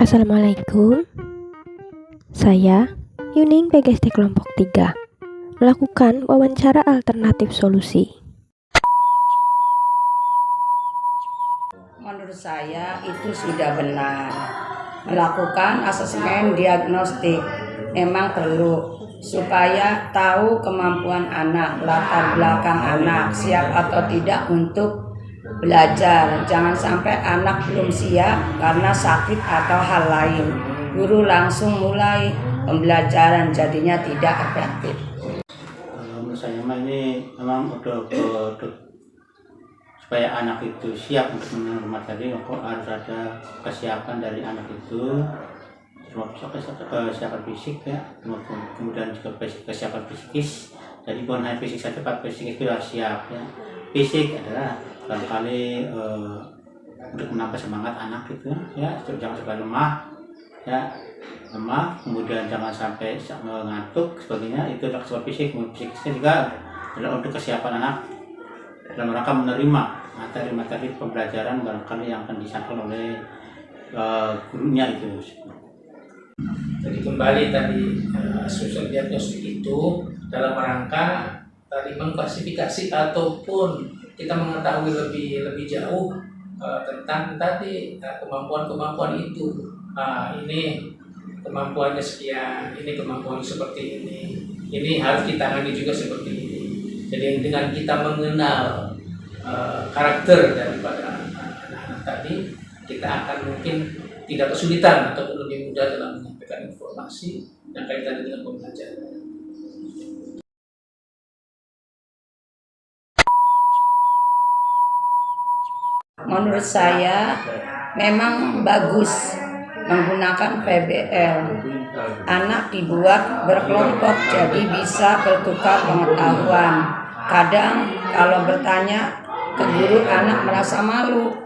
Assalamualaikum, saya Yuning PGSD kelompok 3 melakukan wawancara alternatif solusi. Menurut saya itu sudah benar. Melakukan asesmen diagnostik memang perlu supaya tahu kemampuan anak, latar belakang anak, siap atau tidak untuk belajar. Jangan sampai anak belum siap karena sakit atau hal lain. Guru langsung mulai pembelajaran, jadinya tidak efektif. Menurut saya ini memang udah supaya anak itu siap untuk menerima materi, kok harus ada kesiapan dari anak itu, termasuk kesiapan fisik ya, kemudian juga kesiapan psikis. Jadi bukan hanya fisik saja, tapi fisik itu harus siap ya. Fisik adalah barangkali untuk menambah semangat anak itu ya, jangan sampai lemah ya, kemudian jangan sampai ngantuk sebagainya. Itu adalah kesiapan fisik. Psikisnya juga adalah untuk kesiapan anak dalam rangka menerima materi-materi pembelajaran barangkali yang akan disampaikan oleh gurunya itu. Jadi kembali tadi social diagnostik itu dalam rangka tadi mengklasifikasi ataupun kita mengetahui lebih jauh tentang tadi kemampuan itu. Ini kemampuannya sekian, ini kemampuannya seperti ini harus ditangani juga seperti ini. Jadi dengan kita mengenal karakter daripada anak-anak tadi, kita akan mungkin tidak kesulitan ataupun lebih mudah dalam menyampaikan informasi yang kaitan dengan pembelajaran. Menurut saya memang bagus menggunakan PBL. Anak dibuat berkelompok jadi bisa bertukar pengetahuan. Kadang kalau bertanya ke guru anak merasa malu.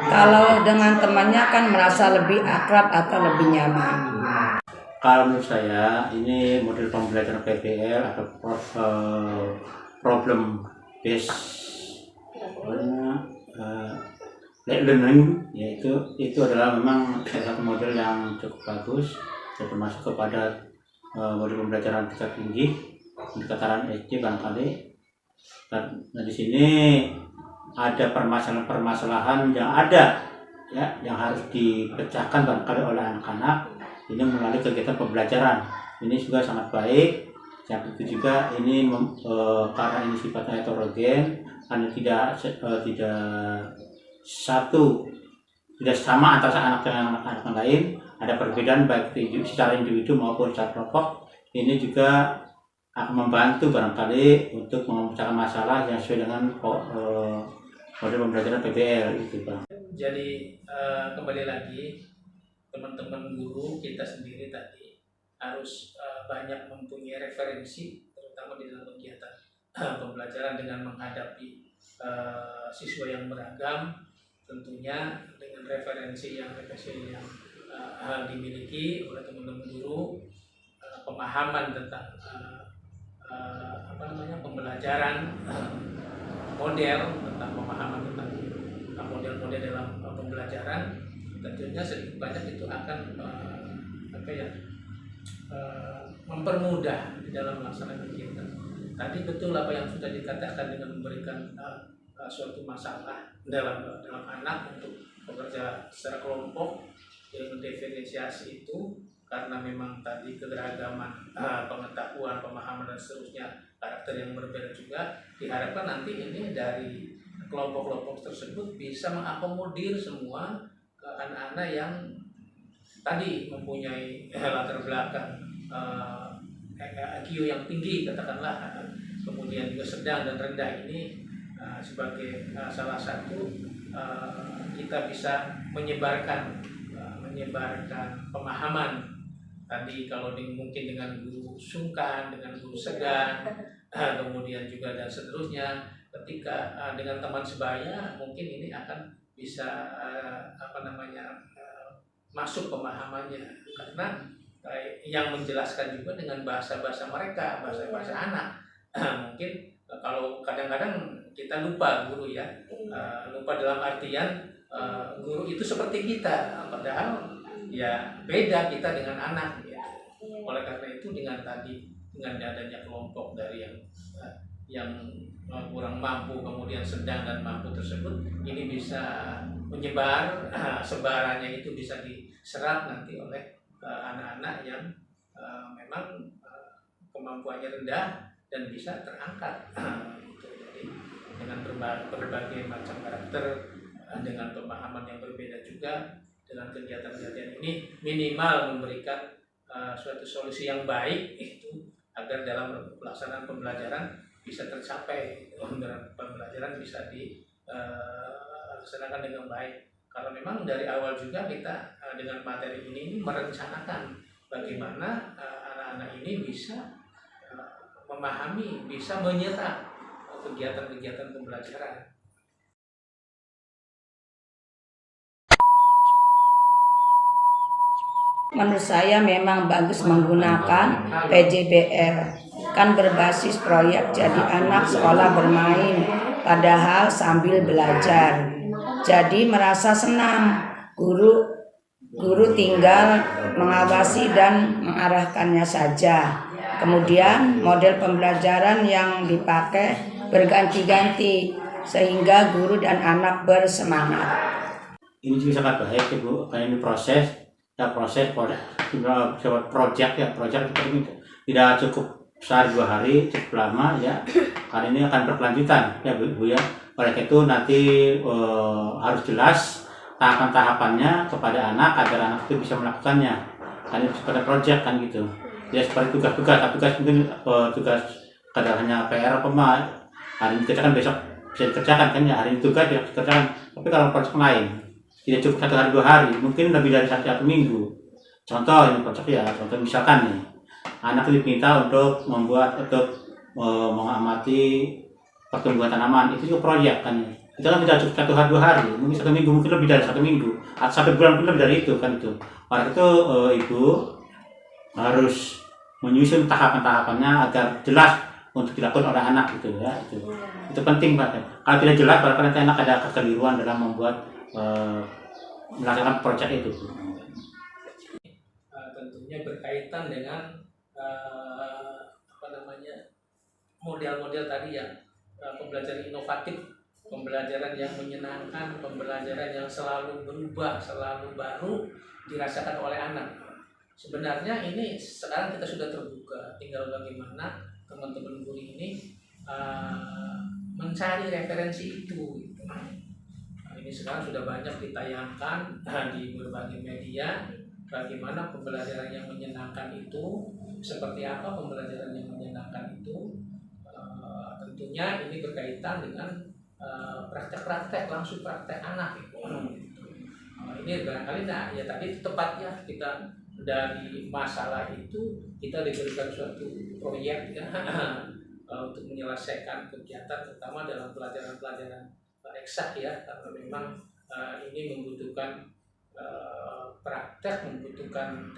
Kalau dengan temannya kan merasa lebih akrab atau lebih nyaman. Kalau menurut saya ini model pembelajaran PBL atau problem based learning, yaitu itu adalah memang salah satu model yang cukup bagus, termasuk kepada model pembelajaran tingkat tinggi, tataran SD barangkali. Nah di sini ada permasalahan-permasalahan yang ada ya, yang harus dipecahkan barangkali oleh anak-anak ini melalui kegiatan pembelajaran. Ini juga sangat baik. Yang itu juga ini karena ini sifatnya heterogen, karena tidak sama antara anak dengan anak yang lain, ada perbedaan baik secara individu maupun secara kelompok. Ini juga akan membantu barangkali untuk memecahkan masalah yang sesuai dengan model pembelajaran PBL itu, Bang. Jadi kembali lagi teman-teman guru kita sendiri tadi harus banyak mempunyai referensi terutama di dalam kegiatan pembelajaran dengan menghadapi siswa yang beragam, tentunya dengan referensi yang dimiliki oleh teman-teman guru, pemahaman tentang pembelajaran model, tentang pemahaman tentang model-model dalam pembelajaran, tentunya sedikit banyak itu akan mempermudah di dalam melaksanakan kegiatan. Tadi betul apa yang sudah dikatakan dengan memberikan suatu masalah dalam anak untuk bekerja secara kelompok, yang mendefinisiasi itu karena memang tadi keberagaman pengetahuan, pemahaman dan seterusnya, karakter yang berbeda juga, diharapkan nanti ini dari kelompok-kelompok tersebut bisa mengakomodir semua anak-anak yang tadi mempunyai latar belakang IQ yang tinggi katakanlah, kemudian juga sedang dan rendah ini sebagai salah satu kita bisa menyebarkan pemahaman tadi, kalau mungkin dengan guru sungkan, dengan guru segan, kemudian juga dan seterusnya. Ketika dengan teman sebaya mungkin ini akan bisa masuk pemahamannya, karena yang menjelaskan juga dengan bahasa-bahasa mereka, bahasa-bahasa anak. Mungkin kalau kadang-kadang kita lupa guru ya, lupa dalam artian guru itu seperti kita, padahal ya beda kita dengan anak ya. Oleh karena itu dengan adanya kelompok dari yang kurang mampu kemudian sedang dan mampu tersebut, ini bisa menyebar, sebarannya itu bisa diserap nanti oleh anak-anak yang memang kemampuannya rendah dan bisa terangkat. Jadi dengan berbagai macam karakter, dengan pemahaman yang berbeda juga, dengan kegiatan-kegiatan ini minimal memberikan suatu solusi yang baik itu agar dalam pelaksanaan pembelajaran bisa tercapai, pembelajaran bisa dilaksanakan dengan baik. Karena memang dari awal juga kita dengan materi ini merencanakan bagaimana anak-anak ini bisa memahami, bisa menyerap kegiatan-kegiatan pembelajaran. Menurut saya memang bagus menggunakan PJBL, kan berbasis proyek jadi anak sekolah bermain, padahal sambil belajar. Jadi merasa senang, guru tinggal mengawasi dan mengarahkannya saja. Kemudian model pembelajaran yang dipakai berganti-ganti sehingga guru dan anak bersemangat. Ini juga sangat baik Ibu, karena ini proses project ini tidak cukup sehari 2 hari, cukup lama ya. Karena ini akan berkelanjutan ya Bu ya. Oleh itu nanti harus jelas tahapan-tahapannya kepada anak agar anak itu bisa melakukannya. Karena ini seperti project kan gitu. Ya seperti tugas mungkin tugas kadang hanya PR hari ini kerjakan besok bisa dikerjakan kan ya, hari ini tugas bisa dikerjakan. Tapi kalau project lain tidak cukup 1 hari 2 hari, mungkin lebih dari 1 minggu. Contoh ini project ya, contoh misalkan nih anak diminta untuk mengamati pertumbuhan tanaman, itu juga proyek kan ya. Itu kan tidak cukup 1 hari 2 hari, mungkin 1 minggu, mungkin lebih dari 1 minggu atau 1 bulan, mungkin lebih dari itu kan itu. Oleh itu Ibu harus menyusun tahapan-tahapannya agar jelas untuk dilakukan oleh anak gitu ya. Itu penting Pak. Kalau tidak jelas, barangkali nanti anak ada kekeliruan dalam membuat melakukan proyek itu. Tentunya berkaitan dengan model-model tadi yang pembelajaran inovatif, pembelajaran yang menyenangkan, pembelajaran yang selalu berubah, selalu baru dirasakan oleh anak. Sebenarnya ini sekarang kita sudah terbuka, tinggal bagaimana teman-teman guru ini mencari referensi itu. Ini sekarang sudah banyak ditayangkan di berbagai media, bagaimana pembelajaran yang menyenangkan itu, seperti apa pembelajaran yang menyenangkan itu. Tentunya ini berkaitan dengan praktek-praktek, langsung praktek anak. Ini barangkali ya tadi tepatnya kita dari masalah itu kita diberikan suatu proyek ya, untuk menyelesaikan kegiatan terutama dalam pelajaran-pelajaran eksak ya, karena memang ini membutuhkan praktek, membutuhkan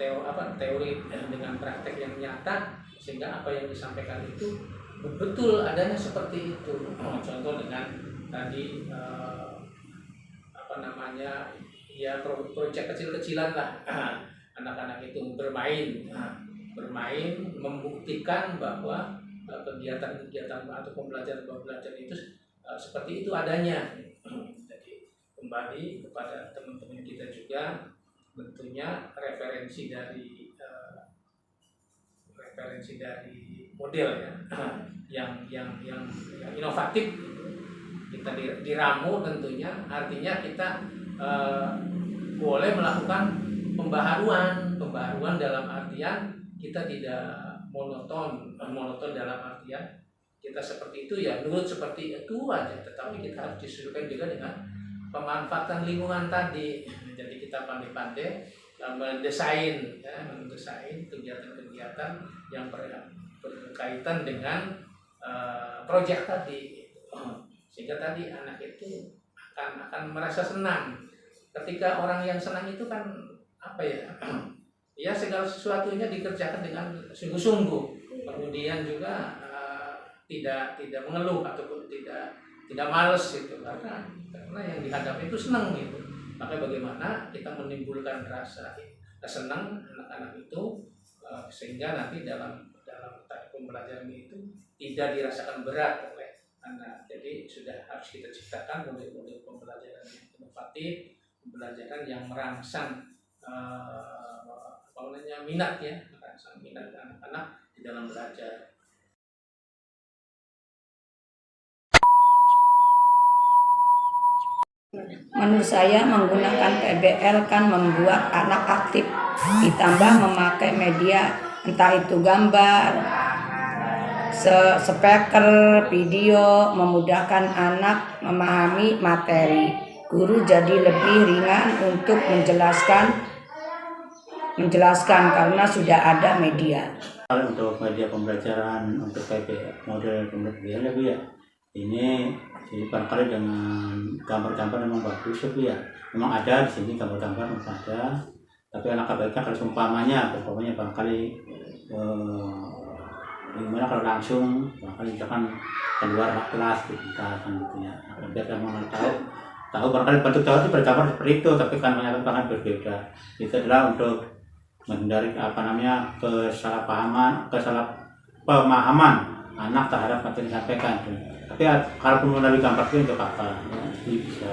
teori dengan praktek yang nyata, sehingga apa yang disampaikan itu betul adanya seperti itu. Contoh dengan tadi ya proyek kecil-kecilan lah. Anak-anak itu bermain membuktikan bahwa kegiatan-kegiatan atau pembelajaran itu seperti itu adanya. Jadi kembali kepada teman-teman kita juga, tentunya referensi dari model ya yang inovatif kita diramu, tentunya artinya kita boleh melakukan pembaharuan dalam artian kita tidak monoton dalam artian kita seperti itu ya nurut seperti itu aja, tetapi kita harus disesuaikan juga dengan pemanfaatan lingkungan tadi. Jadi kita pandai-pandai mendesain kegiatan-kegiatan yang berkaitan dengan proyek tadi, sehingga tadi anak itu akan merasa senang. Ketika orang yang senang itu kan ya segala sesuatunya dikerjakan dengan sungguh-sungguh, kemudian juga tidak mengeluh ataupun tidak malas gitu, karena yang dihadapi itu senang gitu. Maka bagaimana kita menimbulkan rasa senang anak-anak itu, sehingga nanti dalam pembelajaran itu tidak dirasakan berat oleh anak. Jadi sudah harus kita ciptakan model-model pembelajaran yang inovatif, pembelajaran yang merangsang minat ya, merangsang minat anak-anak di dalam belajar. Menurut saya menggunakan PBL kan membuat anak aktif, ditambah memakai media entah itu gambar, speaker, video, memudahkan anak memahami materi. Guru jadi lebih ringan untuk menjelaskan karena sudah ada media. Kalau untuk media pembelajaran untuk model pembelajaran ya Bu ya, ini jadi barangkali dengan gambar-gambar memang bagus ya Bu ya. Memang ada di sini gambar-gambar memang ada, tapi anak baiknya kalau umpamanya barangkali gimana kalau langsung barangkali misalkan keluar kelas gitu kan gitu ya. Biar memang tahu barangkali bentuk tahu itu bergambar seperti itu, tapi kan menyatakan berbeda. Itu adalah untuk menghindari kesalahpemahaman anak terhadap materi yang disampaikan. Tapi kalaupun melalui gambar itu untuk apa? Jadi bisa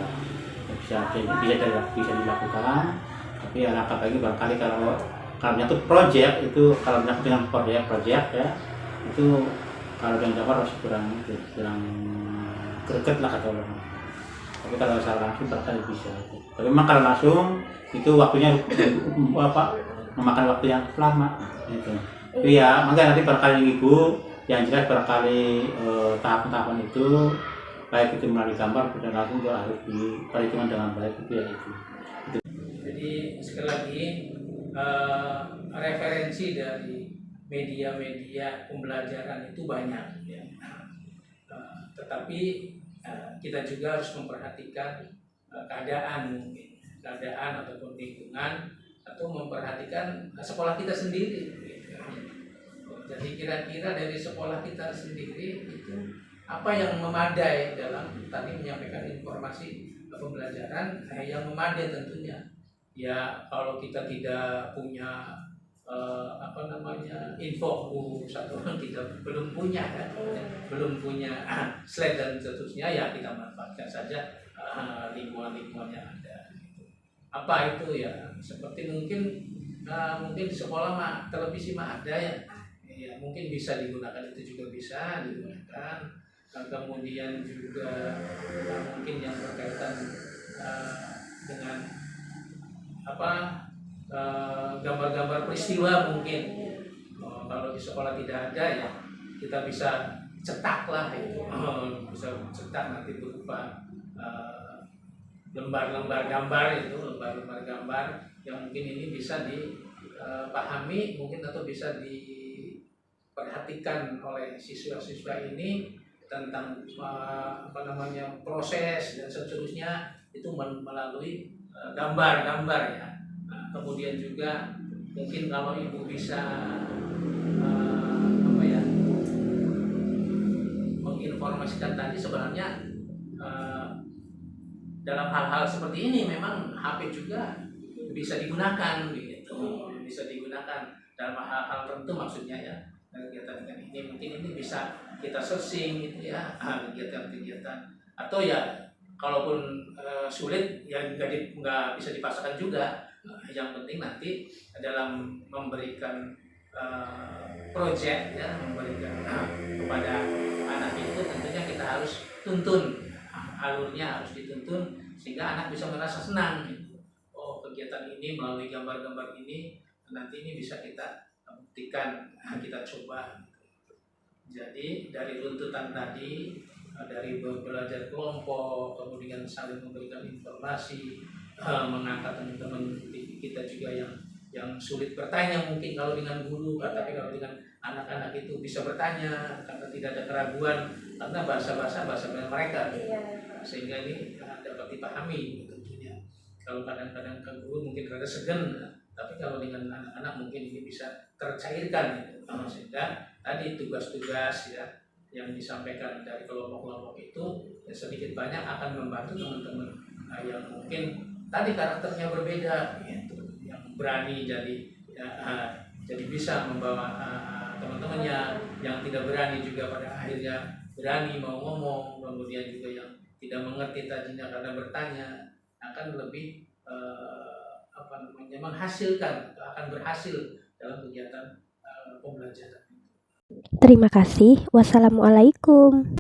dilakukan. Tapi alangkah baiknya barangkali kalau menyangkut proyek itu, kalau menyangkut dengan proyek ya, itu kalau dengan gambar harus kurang greget lah kata orang. Tapi kalau secara langsung barangkali bisa. Tapi memang kalau langsung itu waktunya memakan waktu yang lama gitu. Tapi ya mungkin nanti barangkali Ibu yang jelas barangkali tahapan-tahapan itu baik itu melalui gambar dan langsung juga harus diperhitungkan dengan baik itu ya itu. Jadi sekali lagi referensi dari media-media pembelajaran itu banyak ya. Tetapi kita juga harus memperhatikan keadaan ataupun lingkungan, atau memperhatikan sekolah kita sendiri. Jadi kira-kira dari sekolah kita sendiri itu apa yang memadai dalam tadi menyampaikan informasi pembelajaran yang memadai tentunya. Ya kalau kita tidak punya infocus atau kita belum punya kan, belum punya slide dan seterusnya, ya kita manfaatkan saja lingkungan-lingkungan yang ada. Apa itu ya, seperti mungkin di sekolah televisi ada ya mungkin bisa digunakan, itu juga bisa digunakan. Kemudian juga mungkin yang berkaitan dengan gambar-gambar peristiwa mungkin. Kalau di sekolah tidak ada ya kita bisa cetak lah itu, bisa cetak nanti berupa lembar-lembar gambar yang mungkin ini bisa dipahami mungkin, atau bisa diperhatikan oleh siswa-siswa ini tentang proses dan seterusnya, itu melalui gambar-gambar ya. Kemudian juga mungkin kalau Ibu bisa menginformasikan tadi, sebenarnya dalam hal-hal seperti ini memang HP juga bisa digunakan gitu, bisa digunakan dalam hal-hal tertentu maksudnya ya. Kegiatan ini mungkin ini bisa kita searching gitu ya, kegiatan-kegiatan, atau ya kalaupun sulit ya nggak bisa dipaksakan juga. Yang penting nanti dalam memberikan project ya, memberikan kepada anak itu tentunya kita harus tuntun, alurnya harus dituntun sehingga anak bisa merasa senang gitu. Oh, kegiatan ini melalui gambar-gambar ini nanti ini bisa kita buktikan, kita coba. Jadi dari runtutan tadi, dari belajar kelompok, kemudian saling memberikan informasi, mengangkat teman-teman kita juga yang sulit bertanya mungkin kalau dengan guru, tapi kalau dengan anak-anak itu bisa bertanya karena tidak ada keraguan, karena bahasa mereka, sehingga ini dapat dipahami tentunya. Kalau kadang-kadang ke guru mungkin rada segan, tapi kalau dengan anak-anak mungkin ini bisa tercairkan gitu. Sehingga tadi tugas-tugas ya yang disampaikan dari kelompok-kelompok itu ya sedikit banyak akan membantu teman-teman yang mungkin tadi karakternya berbeda gitu, yang berani jadi bisa membawa teman-temannya yang tidak berani juga pada akhirnya berani mau ngomong, kemudian juga yang tidak mengerti tadinya karena bertanya akan lebih menghasilkan atau akan berhasil dalam kegiatan pembelajaran. Terima kasih. Wassalamualaikum.